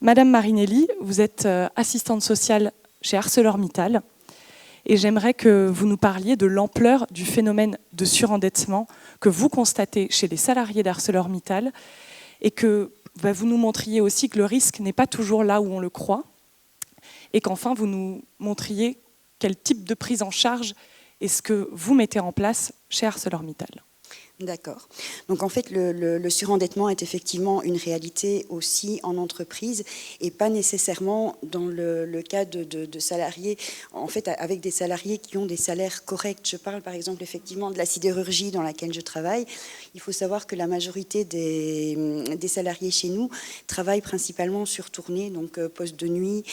Madame Marinelli, vous êtes assistante sociale chez ArcelorMittal et j'aimerais que vous nous parliez de l'ampleur du phénomène de surendettement que vous constatez chez les salariés d'ArcelorMittal et que vous nous montriez aussi que le risque n'est pas toujours là où on le croit et qu'enfin vous nous montriez quel type de prise en charge est-ce que vous mettez en place chez ArcelorMittal. D'accord. Donc en fait, le surendettement est effectivement une réalité aussi en entreprise et pas nécessairement dans le cas de salariés, en fait avec des salariés qui ont des salaires corrects. Je parle par exemple effectivement de la sidérurgie dans laquelle je travaille. Il faut savoir que la majorité des salariés chez nous travaillent principalement sur tournée, donc poste de nuit,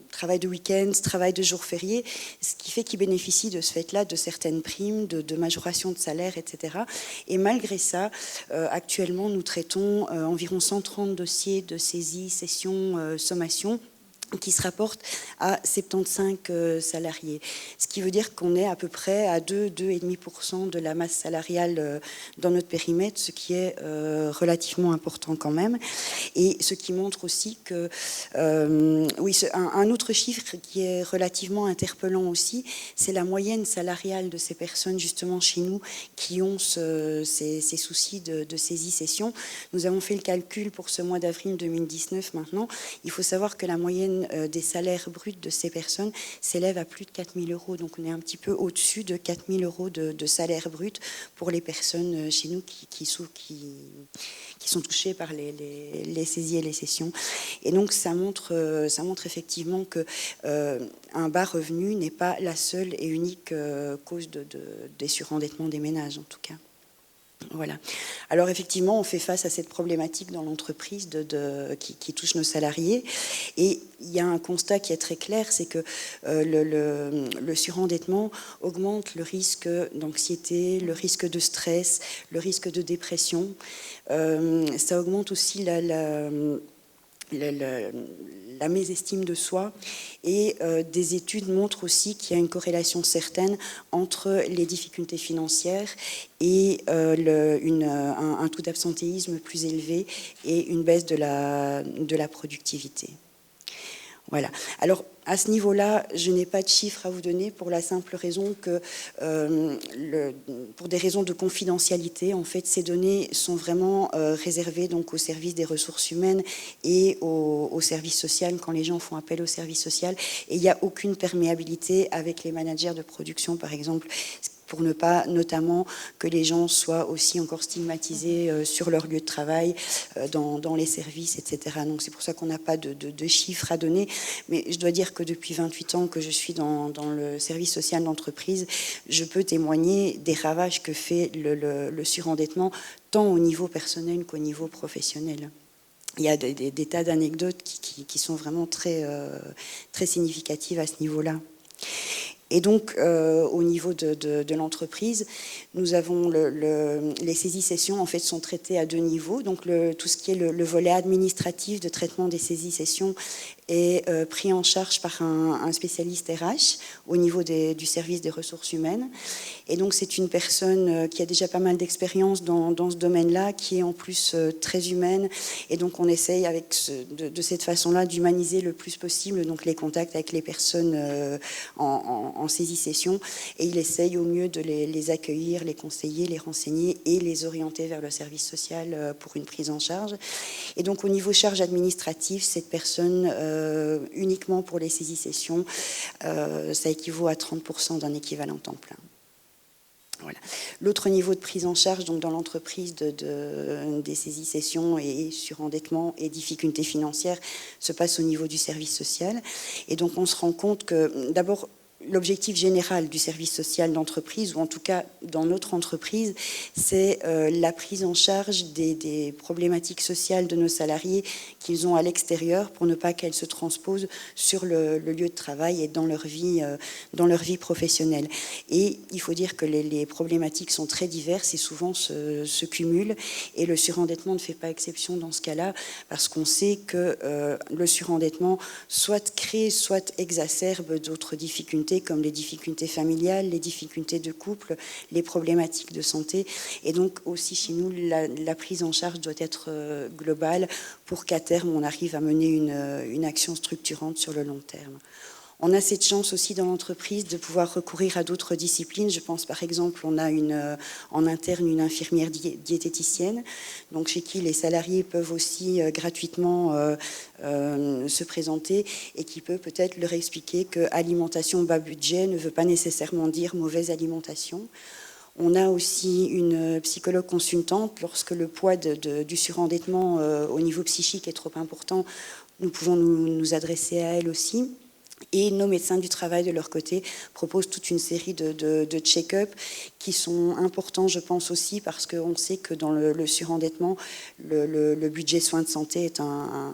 travail de week-end, travail de jours fériés, ce qui fait qu'ils bénéficient de ce fait-là de certaines primes, de majoration de salaire, etc. Et malgré ça, actuellement, nous traitons environ 130 dossiers de saisie, cession, sommation, qui se rapportent à 75 salariés. Ce qui veut dire qu'on est à peu près à 2,5% de la masse salariale dans notre périmètre, ce qui est relativement important quand même. Et ce qui montre aussi que, oui, un autre chiffre qui est relativement interpellant aussi, c'est la moyenne salariale de ces personnes justement chez nous qui ont ces soucis de saisie-cession. Nous avons fait le calcul pour ce mois d'avril 2019 maintenant. Il faut savoir que la moyenne des salaires bruts de ces personnes s'élève à plus de 4 000 euros. Donc on est un petit peu au-dessus de 4 000 euros de salaire brut pour les personnes chez nous qui sont touchées par les saisies et les cessions. Et donc ça montre effectivement que un bas revenu n'est pas la seule et unique cause des surendettements des ménages en tout cas. Voilà. Alors effectivement, on fait face à cette problématique dans l'entreprise qui touche nos salariés. Et il y a un constat qui est très clair, c'est que le surendettement augmente le risque d'anxiété, le risque de stress, le risque de dépression. Ça augmente aussi la mésestime de soi et des études montrent aussi qu'il y a une corrélation certaine entre les difficultés financières et un taux d'absentéisme plus élevé et une baisse de la productivité. Voilà. Alors, à ce niveau-là, je n'ai pas de chiffres à vous donner pour la simple raison que, pour des raisons de confidentialité, en fait, ces données sont vraiment réservées donc, au service des ressources humaines et au service social, quand les gens font appel au service social. Et il n'y a aucune perméabilité avec les managers de production, par exemple, pour ne pas, notamment, que les gens soient aussi encore stigmatisés sur leur lieu de travail, dans les services, etc. Donc c'est pour ça qu'on n'a pas de chiffres à donner. Mais je dois dire que depuis 28 ans que je suis dans le service social d'entreprise, je peux témoigner des ravages que fait le surendettement, tant au niveau personnel qu'au niveau professionnel. Il y a des tas d'anecdotes qui sont vraiment très, très significatives à ce niveau-là. Et donc, au niveau de l'entreprise, nous avons les saisies-cessions, en fait, sont traitées à deux niveaux. Donc, tout ce qui est le volet administratif de traitement des saisies-cessions est pris en charge par un spécialiste RH au niveau du service des ressources humaines. Et donc, c'est une personne qui a déjà pas mal d'expérience dans ce domaine-là, qui est en plus très humaine. Et donc, on essaye de cette façon-là d'humaniser le plus possible donc, les contacts avec les personnes en saisie-cession. Et il essaye au mieux de les accueillir, les conseiller, les renseigner et les orienter vers le service social pour une prise en charge. Et donc, au niveau charges administratives, cette personne, uniquement pour les saisies-cessions, ça équivaut à 30% d'un équivalent temps plein. Voilà. L'autre niveau de prise en charge donc dans l'entreprise des saisies-cessions et surendettement et difficultés financières se passe au niveau du service social. Et donc on se rend compte que d'abord, l'objectif général du service social d'entreprise, ou en tout cas dans notre entreprise, c'est la prise en charge des problématiques sociales de nos salariés qu'ils ont à l'extérieur pour ne pas qu'elles se transposent sur le lieu de travail et dans leur vie professionnelle. Et il faut dire que les problématiques sont très diverses et souvent se cumulent, et le surendettement ne fait pas exception dans ce cas-là, parce qu'on sait que le surendettement soit crée, soit exacerbe d'autres difficultés, comme les difficultés familiales, les difficultés de couple, les problématiques de santé. Et donc aussi chez nous, la prise en charge doit être globale pour qu'à terme, on arrive à mener une action structurante sur le long terme. On a cette chance aussi dans l'entreprise de pouvoir recourir à d'autres disciplines. Je pense par exemple, on a en interne une infirmière diététicienne, donc chez qui les salariés peuvent aussi gratuitement se présenter, et qui peut-être leur expliquer que alimentation bas budget ne veut pas nécessairement dire mauvaise alimentation. On a aussi une psychologue consultante. Lorsque le poids du surendettement au niveau psychique est trop important, nous pouvons nous adresser à elle aussi. Et nos médecins du travail, de leur côté, proposent toute une série de check-up qui sont importants, je pense aussi, parce qu'on sait que dans le surendettement, le budget soins de santé est un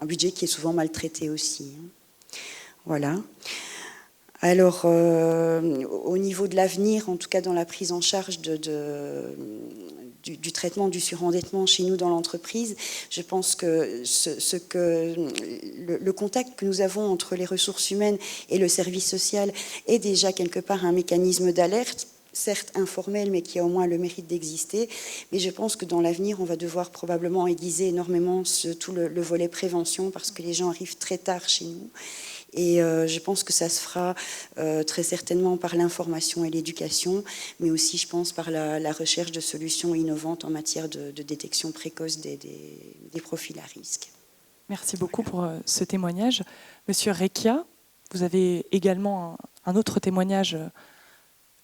budget qui est souvent maltraité aussi. Voilà. Alors, au niveau de l'avenir, en tout cas dans la prise en charge du traitement du surendettement chez nous dans l'entreprise, je pense que le contact que nous avons entre les ressources humaines et le service social est déjà quelque part un mécanisme d'alerte, certes informel, mais qui a au moins le mérite d'exister. Mais je pense que dans l'avenir, on va devoir probablement aiguiser énormément tout le volet prévention, parce que les gens arrivent très tard chez nous. Et je pense que ça se fera très certainement par l'information et l'éducation, mais aussi, je pense, par la recherche de solutions innovantes en matière de détection précoce des profils à risque. Merci beaucoup pour ce témoignage. Monsieur Recchia, vous avez également un autre témoignage.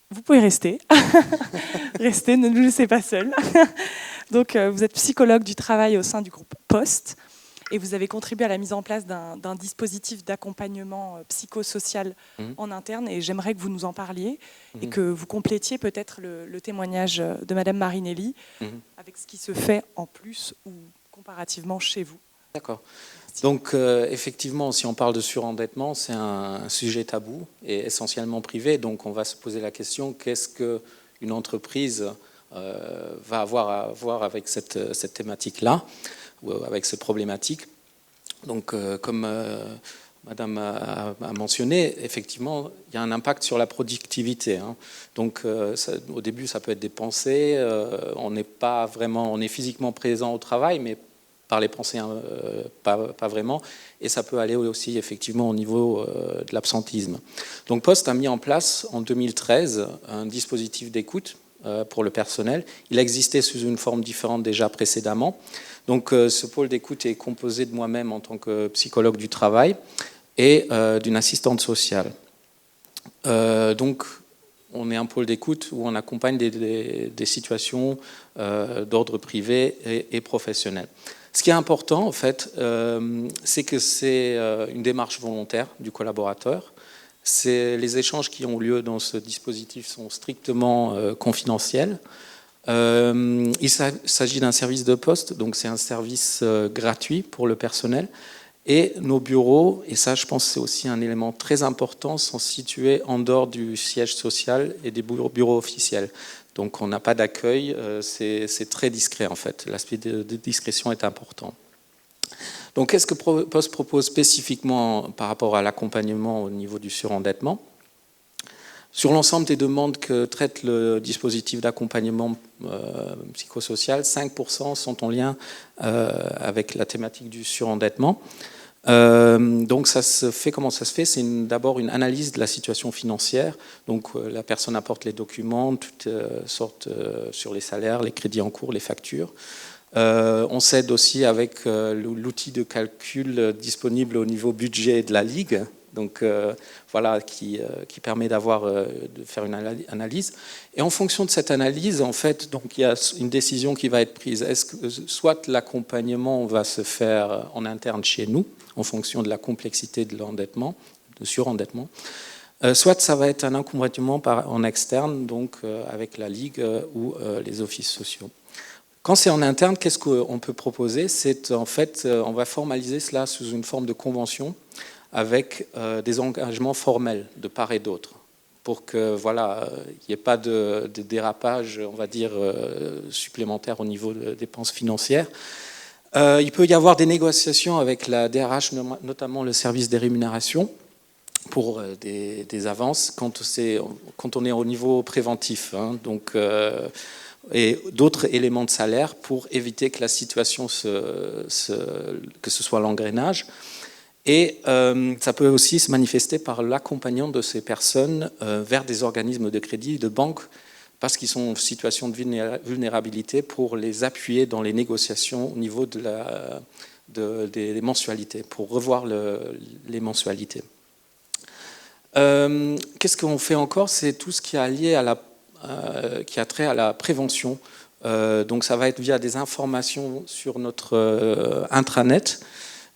Vous pouvez rester. Restez, ne nous laissez pas seuls. Donc, vous êtes psychologue du travail au sein du groupe Poste. Et vous avez contribué à la mise en place d'un dispositif d'accompagnement psychosocial en interne. Et j'aimerais que vous nous en parliez et que vous complétiez peut-être le témoignage de Madame Marinelli avec ce qui se fait en plus ou comparativement chez vous. D'accord. Donc, effectivement, si on parle de surendettement, c'est un sujet tabou et essentiellement privé. Donc, on va se poser la question, qu'est-ce qu'une entreprise va avoir à voir avec cette thématique-là, ou avec cette problématique. Donc, comme Madame a mentionné, effectivement, il y a un impact sur la productivité. Donc, au début, ça peut être des pensées. On est physiquement présent au travail, mais par les pensées, pas vraiment. Et ça peut aller aussi, effectivement, au niveau de l'absentisme. Donc, Poste a mis en place, en 2013, un dispositif d'écoute pour le personnel. Il existait sous une forme différente déjà précédemment. Donc, ce pôle d'écoute est composé de moi-même en tant que psychologue du travail et d'une assistante sociale. Donc, on est un pôle d'écoute où on accompagne des situations d'ordre privé et professionnel. Ce qui est important, en fait, c'est que c'est une démarche volontaire du collaborateur. Les échanges qui ont lieu dans ce dispositif sont strictement confidentiels. Il s'agit d'un service de poste, donc c'est un service gratuit pour le personnel. Et nos bureaux, et ça je pense c'est aussi un élément très important, sont situés en dehors du siège social et des bureaux officiels. Donc on n'a pas d'accueil, c'est très discret en fait. L'aspect de discrétion est important. Donc qu'est-ce que Poste propose spécifiquement par rapport à l'accompagnement au niveau du surendettement ? Sur l'ensemble des demandes que traite le dispositif d'accompagnement psychosocial, 5% sont en lien avec la thématique du surendettement. Donc ça se fait, comment ça se fait ? C'est d'abord une analyse de la situation financière. Donc la personne apporte les documents, toutes sortes sur les salaires, les crédits en cours, les factures. On s'aide aussi avec l'outil de calcul disponible au niveau budget de la Ligue. Donc voilà, qui permet de faire une analyse. Et en fonction de cette analyse, en fait, donc il y a une décision qui va être prise. Est-ce que soit l'accompagnement va se faire en interne chez nous, en fonction de la complexité de l'endettement, de surendettement. Soit ça va être un accompagnement en externe, donc avec la Ligue ou les offices sociaux. Quand c'est en interne, qu'est-ce qu'on peut proposer? C'est en fait, on va formaliser cela sous une forme de convention avec des engagements formels de part et d'autre, pour que voilà, il n'y ait pas de dérapage, on va dire, supplémentaire au niveau des dépenses financières. Il peut y avoir des négociations avec la DRH, notamment le service des rémunérations, pour des avances quand on est au niveau préventif, hein, donc, et d'autres éléments de salaire pour éviter que la situation que ce soit l'engrenage. Et ça peut aussi se manifester par l'accompagnement de ces personnes vers des organismes de crédit, de banque, parce qu'ils sont en situation de vulnérabilité, pour les appuyer dans les négociations au niveau des mensualités, pour revoir les mensualités. Qu'est-ce qu'on fait encore? C'est tout ce qui a lié qui a trait à la prévention. Donc ça va être via des informations sur notre intranet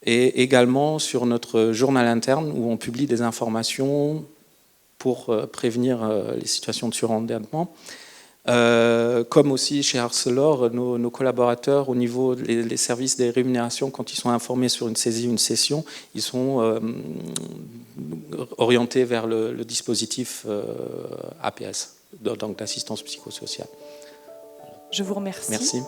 et également sur notre journal interne où on publie des informations pour prévenir les situations de surendettement. Comme aussi chez Arcelor, nos collaborateurs au niveau des services des rémunérations, quand ils sont informés sur une saisie, une cession, ils sont orientés vers le dispositif APS, donc d'assistance psychosociale. Je vous remercie. Merci.